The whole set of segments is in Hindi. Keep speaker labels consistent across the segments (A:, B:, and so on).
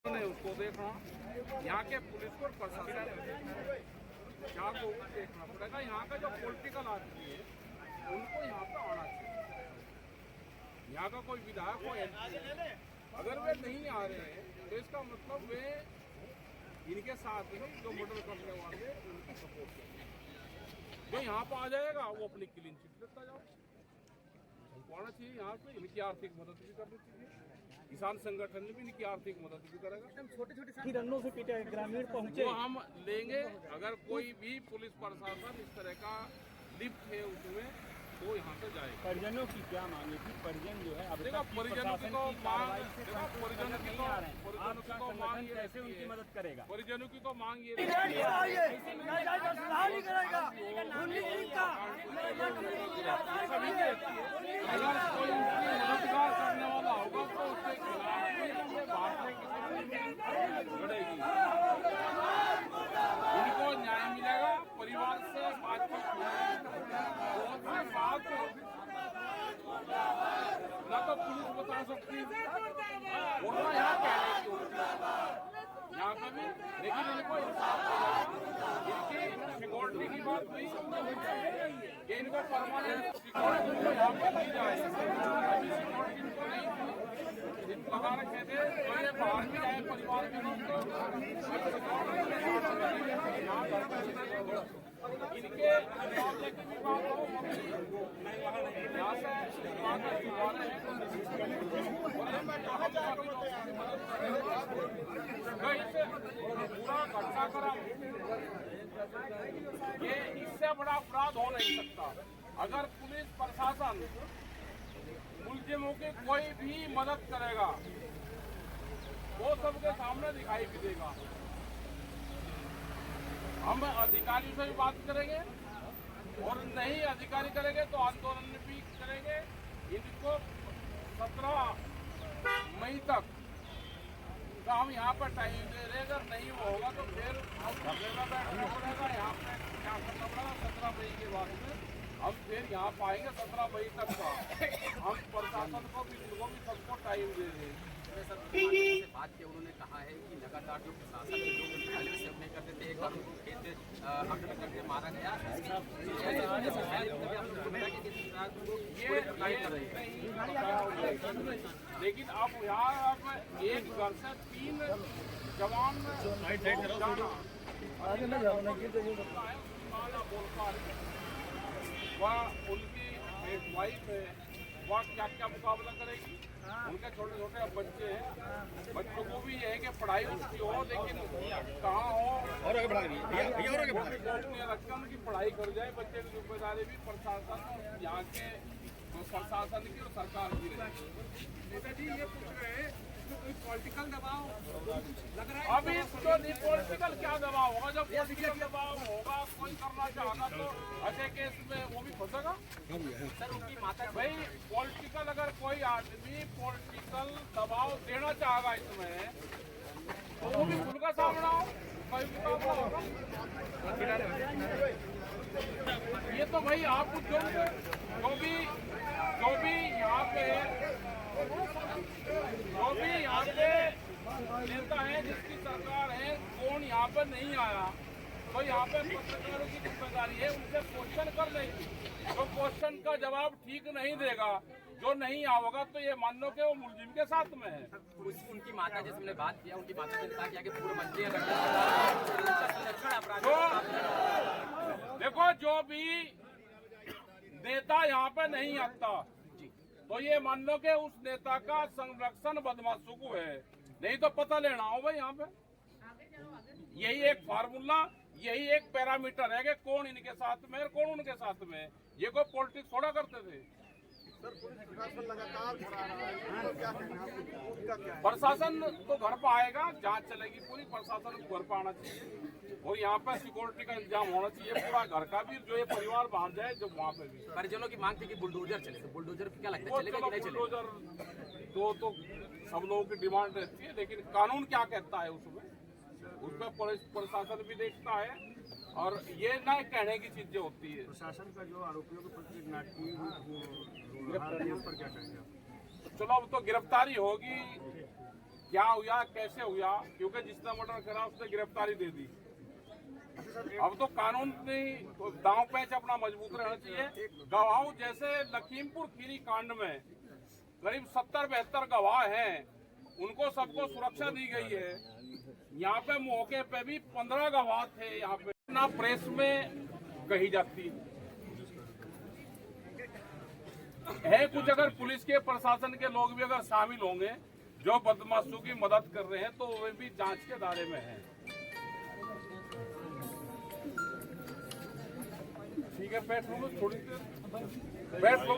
A: नहीं उसको देखना, यहाँ के पुलिस को प्रशासन क्या को देखना पड़ेगा। यहाँ का जो पॉलिटिकल आदमी है उनको यहाँ पे आना चाहिए। यहाँ का कोई विधायक हो एमपी अगर वे नहीं आ रहे हैं तो इसका मतलब वे इनके साथ में जो मर्डर करने वाले उनकी सपोर्ट करें। जो यहाँ पे आ जाएगा वो अपनी क्लीन चिट लेता जाओ, हमको आना चाहिए। यहाँ पे इनकी आर्थिक मदद भी करनी चाहिए, किसान संगठन भी इनकी आर्थिक मदद भी करेगा।
B: एकदम छोटे रन्नों से पीटे ग्रामीण पहुंचे,
A: वो हम लेंगे। अगर कोई भी पुलिस प्रशासन इस तरह का लिप्त है उसमें तो यहाँ से जाएगा।
B: परिजनों की क्या मांगे थी? परिजन जो है अब
A: देखो परिजनों की तो मांग, देखो परिजनों की तो मांग ये
B: कैसे उनकी मदद करेगा?
A: परिजनों की तो मांग ये अगर कोई उनकी मददगार करने वाला होगा तो उसके खिलाफ भारतीय किसान लड़ेगी। उनको न्याय मिलेगा, परिवार से बातचीत ना तो पुलिस बता सकती और ना यहाँ कहने की यहाँ पे भी, लेकिन इनको इंसाफ इनकी सिक्योरिटी की बात हुई कि इनको परमानेंट सिक्योरिटी को यहाँ पे दी जाए। अभी सिक्योरिटी इनको नहीं लगा रखे थे तो ये बाहर भी आए परिवार के लोग इनके मामले की भी बात हो यहाँ से पूरा घटनाक्रम ये इससे बड़ा अपराध हो नहीं सकता। अगर पुलिस प्रशासन मुलजिमों की कोई भी मदद करेगा वो सबके सामने दिखाई भी देगा। हम अधिकारियों से भी बात करेंगे और नहीं अधिकारी करेंगे तो आंदोलन भी करेंगे। इनको 17 मई तक का हम यहाँ पर टाइम दे रहे, अगर नहीं वो होगा तो फिर हम धरना बैठना पड़ेगा। यहाँ पे क्या करना पड़ेगा 17 मई के बाद में हम फिर यहाँ पाएंगे 17 मई तक का हम प्रशासन को भी उनको भी सबको टाइम दे रहे हैं।
C: सर से बात की उन्होंने कहा है कि लगातार जो प्रशासन लोग सेव नहीं करते थे, एक बार उनको खेत आक्रमण करके मारा गया।
A: लेकिन अब यहाँ एक घर से 3 जवान वह उनकी एक वाइफ है, वह क्या क्या मुकाबला करेगी। उनके छोटे छोटे बच्चे हैं, बच्चों को भी है कि पढ़ाई उसकी हो लेकिन कहाँ हो और रखकर उनकी पढ़ाई कर जाए। बच्चे की जिम्मेदारी भी प्रशासन यहाँ के प्रशासन की और सरकार की रहेगी।
B: नेताजी ये पूछ रहे हैं कोई पॉलिटिकल दबाव लग रहा है?
A: अभी तो नहीं पॉलिटिकल क्या दबाव होगा, जब पॉलिटिकल दबाव होगा कोई करना चाहेगा तो ऐसे केस में वो भी फंसेगा।
C: सर उनकी माता
A: भाई पॉलिटिकल अगर कोई आदमी पॉलिटिकल दबाव देना चाहेगा इसमें तो वो भी खुद का सामना हो, कोई मुकाबला होगा। ये तो भाई आप जो भी यहाँ पे नेता है जिसकी सरकार है, कौन यहाँ पे नहीं आया तो यहाँ पे पत्रकारों की जिम्मेदारी है उनसे क्वेश्चन कर लेगी। तो क्वेश्चन का जवाब ठीक नहीं देगा, जो नहीं आओगा तो ये मान लो कि वो मुलजिम के साथ में है।
C: उनकी माता जैसे मैंने बात किया, उनकी माता ने कहा कि पूर्व मंत्री
A: देखो जो भी नेता यहाँ पे नहीं आता तो ये मान लो कि उस नेता का संरक्षण बदमाशों को है, नहीं तो पता लेना हो भाई यहाँ पे। यही एक फार्मूला, यही एक पैरामीटर है कि कौन इनके साथ में और कौन उनके साथ में। ये कोई पॉलिटिक्स थोड़ा करते थे। प्रशासन तो घर पर आएगा, जांच चलेगी पूरी, प्रशासन को घर पर आना चाहिए और यहाँ पे सिक्योरिटी का इंतजाम होना चाहिए पूरा घर का भी, जो ये परिवार बाहर जाए जो वहाँ पे भी।
C: परिजनों की मांग थी कि बुलडोजर चले, तो बुलडोजर क्या लगता है चलेगा कि नहीं चलेगा?
A: बुलडोजर तो सब लोगों की डिमांड रहती है, लेकिन कानून क्या कहता है उसमें, उसमें प्रशासन भी देखता है और ये ना कहने की चीजें होती है।
B: प्रशासन का जो आरोपियों के प्रति नाटकीय गिरफ्तारी उस पर क्या कहेंगे आप?
A: चलो अब तो गिरफ्तारी होगी, क्या हुआ कैसे हुआ, क्योंकि जिसने मर्डर करा उसने गिरफ्तारी दे दी। अब तो कानून नहीं दांव पैंच अपना मजबूत रहना चाहिए। गवाहों जैसे लखीमपुर खीरी कांड में करीब 70-72 गवाह हैं, उनको सबको सुरक्षा दी गई है। यहाँ पे मौके पे भी 15 गवाह थे। यहाँ पे ना प्रेस में कही जाती है कुछ। अगर पुलिस के प्रशासन के लोग भी अगर शामिल होंगे जो बदमाशों की मदद कर रहे हैं, तो वे भी जांच के दायरे में हैं। ठीक है, बैठ लो थोड़ी देर, बैठ लो।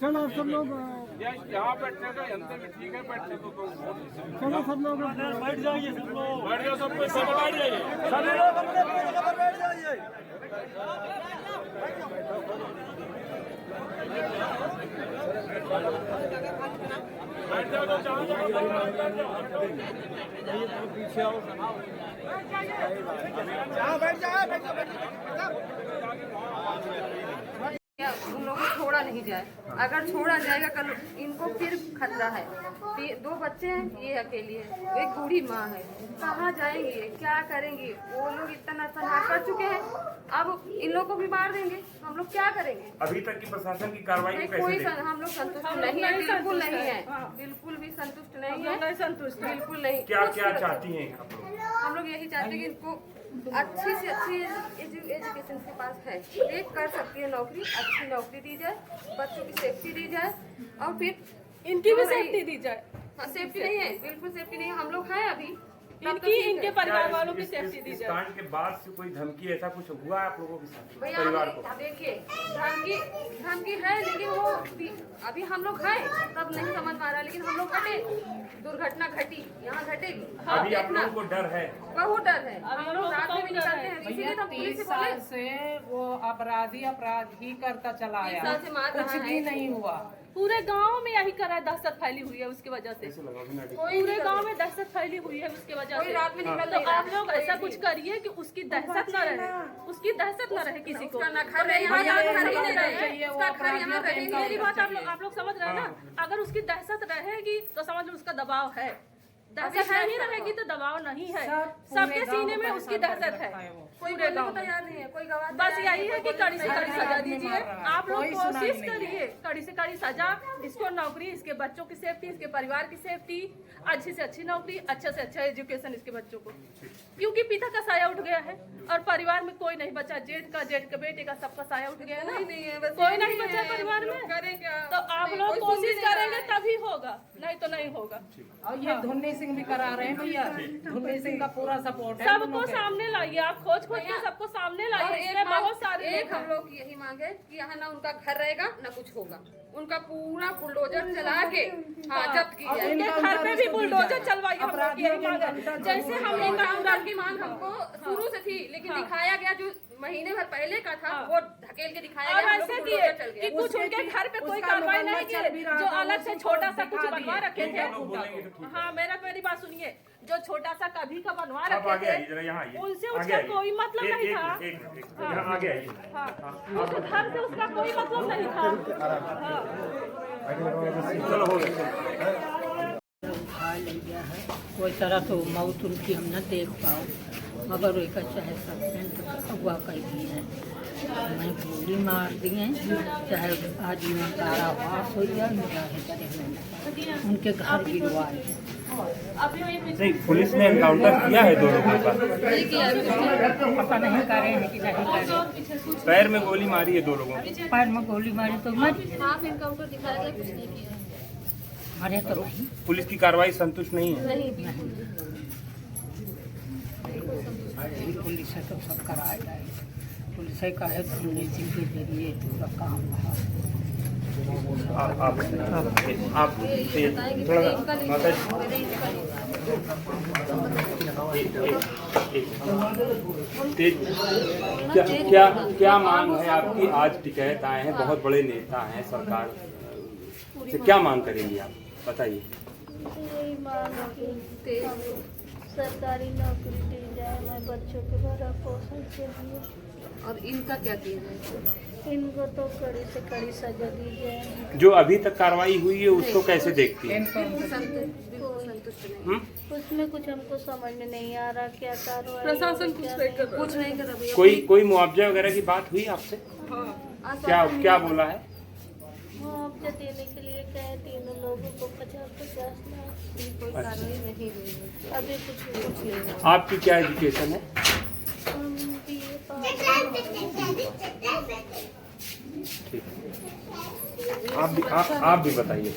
D: चलो सब लोग
A: यहाँ बैठने का यंत्र भी ठीक है, बैठने तो
D: चलो सब लोग
A: बैठ जाइए, सब लोग बैठ जाओ, सब बैठ जाइए, सभी लोग अपने जगह बैठ जाइए। बैठ जाओ, तो जहाँ पीछे आओ, बैठ जाओ।
E: उन लोगों को छोड़ा नहीं जाए। अगर छोड़ा जाएगा कल इनको फिर खतरा है। 2 बच्चे हैं, ये अकेली है, एक बूढ़ी माँ है। कहाँ जाएंगे, क्या करेंगे? वो लोग इतना नरसंहार कर चुके हैं, अब इन लोगों को भी मार देंगे। हम लोग क्या करेंगे?
F: अभी तक की प्रशासन की कार्रवाई को
E: कोई
F: कैसे
E: हम लोग संतुष्ट नहीं है, बिल्कुल नहीं है, बिल्कुल भी संतुष्ट नहीं है, संतुष्ट बिल्कुल नहीं।
F: क्या क्या चाहती हैं आप लोग?
E: हम लोग यही चाहते हैं कि इनको अच्छी से अच्छी एजुकेशन के पास है, एक कर सकती है नौकरी, अच्छी नौकरी दी जाए, बच्चों की सेफ्टी दी जाए, और फिर
G: इनकी भी सेफ्टी दी जाए।
E: हाँ, सेफ्टी नहीं है, बिल्कुल सेफ्टी नहीं है। हम लोग हैं अभी,
G: इनके परिवार वालों की सेफ्टी दी
F: इस
G: जाए।
F: कांड के बाद से कोई धमकी ऐसा कुछ हुआ आप लोगों के साथ
E: भैया
F: परिवार को?
E: देखिए, धमकी है, लेकिन वो अभी हम लोग हैं तब नहीं समझ पा रहा, लेकिन हम लोग हटे, दुर्घटना घटी, यहाँ घटेगी।
F: अभी आप लोगों को डर है?
E: बहुत डर है, हम लोग रात में भी निकलते हैं, इसीलिए तो पुलिस से
H: 30 साल से वो अपराध ही करता चला आया,
E: 30 साल से मार रहा
H: कुछ भी
E: है।
H: नहीं हुआ।
G: पूरे गांव में यही करा, दहशत फैली हुई है उसकी वजह से। पूरे गांव में दहशत फैली हुई है उसकी वजह
E: कोई
G: से।
E: रात में निकल
G: तो
E: नहीं रहा।
G: आप लोग ऐसा कुछ करिए कि उसकी दहशत न रहे, उसकी दहशत न रहे किसी को।
E: उसका ना घर है, यहाँ ना घर ही नहीं रहे,
H: चाहिए, वो
E: उसका घर यहाँ
H: अपराधी
E: कहीं
H: का
E: नहीं।
G: मेरी बात आप लोग समझ रहे हैं ना? अगर उसकी दहशत रहेगी तो समझ लो उसका दबाव है। दहशत नहीं रहेगी तो दबाव नहीं है। सबके सीने में उसकी दहशत है।
E: कोई बोलने को तैयार नहीं है, कोई गवाह
G: बस यही है कि कड़ी से कड़ी सजा दीजिए। आप लोग
H: कोई सुनाई
G: कोशिश
H: नहीं
G: करिए, कड़ी से कड़ी सजा, इसको नौकरी, इसके बच्चों की सेफ्टी, इसके परिवार की सेफ्टी, अच्छी से अच्छी नौकरी, अच्छा से अच्छा एजुकेशन इसके बच्चों को, क्योंकि पिता का साया उठ गया है और परिवार में कोई नहीं बचा। जेठ का बेटे का सबका साया उठ गया है ना, कोई नहीं बचा परिवार में। तो आप लोग कोशिश करेंगे तभी होगा, नहीं तो नहीं होगा।
H: और ये धुन्नी सिंह भी करा रहे हैं भैया, धुन्नी सिंह का पूरा सपोर्ट है।
G: सबको सामने लाइए, आप खोज के सबको सामने लाइए। इसमें बहुत सारे
E: एक हम लोग की यही मांग है कि यहाँ ना उनका घर रहेगा ना कुछ होगा, उनका पूरा बुलडोजर चला के जब्त की जाए।
G: इनके घर पे भी बुलडोजर चलवाइए, हम लोग यही मांग है। जैसे हम लोग
E: काउंटर की मांग हमको शुरू से थी, लेकिन दिखाया गया जो महीने भर पहले का था वो ढकेल के दिखाया
G: और
E: गया।
G: ऐसे किए कि कुछ उनके घर पे कोई कार्रवाई नहीं की, जो अलग से छोटा सा कुछ बनवा रखे थे। हाँ, मेरी बात सुनिए, जो छोटा सा कभी का बनवा
F: आप
G: रखे
F: आगे आइए,
G: थे
F: जरा यहाँ आइए,
G: उनसे
F: आगे
G: उसका
F: आइए।
G: कोई मतलब नहीं था।
F: यहाँ आगे आइए।
G: हाँ, उस घर से उसका कोई मतलब नहीं था।
F: चलो हो गया।
I: उठा ले गया है, कोई तरह तो मौत उनकी हम न देख पाओ, मगर एक चाहे सस्पेंड हुआ कह दिए हैं, मैं गोली मार दिए, चाहे आजीवन कारावास हो गया, उनके घर गिरवाए।
F: नहीं, पुलिस ने एनकाउंटर किया है 2 लोगों का,
I: पता नहीं करे हैं कि नहीं करे।
F: पैर में गोली मारी है 2 लोगों को।
I: पैर में गोली मारी तो मर
E: हाफ इनकाउंटर दिखाया गया, कुछ नहीं किया।
I: मरे तो नहीं।
F: पुलिस की कार्रवाई संतुष्ट नहीं है?
I: पुलिस है तो सब कराया जाए, पुलिस का है धुन्नी सिंह के जरिए पूरा काम रहा।
F: आप थोड़ा क्या मांग है आपकी? आज टिकैत आए हैं, बहुत बड़े नेता हैं, सरकार से क्या मांग करेंगी आप, बताइए।
J: यही मांग कि सरकारी नौकरी दी जाए, मैं बच्चों के भरण पोषण के लिए।
E: और इनका क्या किया जाए?
J: इनको तो कड़ी से कड़ी सजा दी जाए।
F: जो अभी तक कार्रवाई हुई है उसको कैसे देखती है?
J: उसमें कुछ हमको समझ में नहीं आ रहा क्या कार्रवाई।
G: प्रशासन कुछ नहीं कर रहा।
E: कुछ नहीं कर रहा भैया।
F: कोई मुआवजा वगैरह की बात हुई आपसे? क्या बोला है?
J: मुआवजा देने के लिए कहे तीनों लोगों को 50-50 लाख।
E: कोई कार्रवाई नहीं हुई है।
J: अभी कुछ नहीं हुआ।
F: आपकी क्या एजुकेशन है?
J: हम BA पास।
F: ठीक है। आप भी बताइए।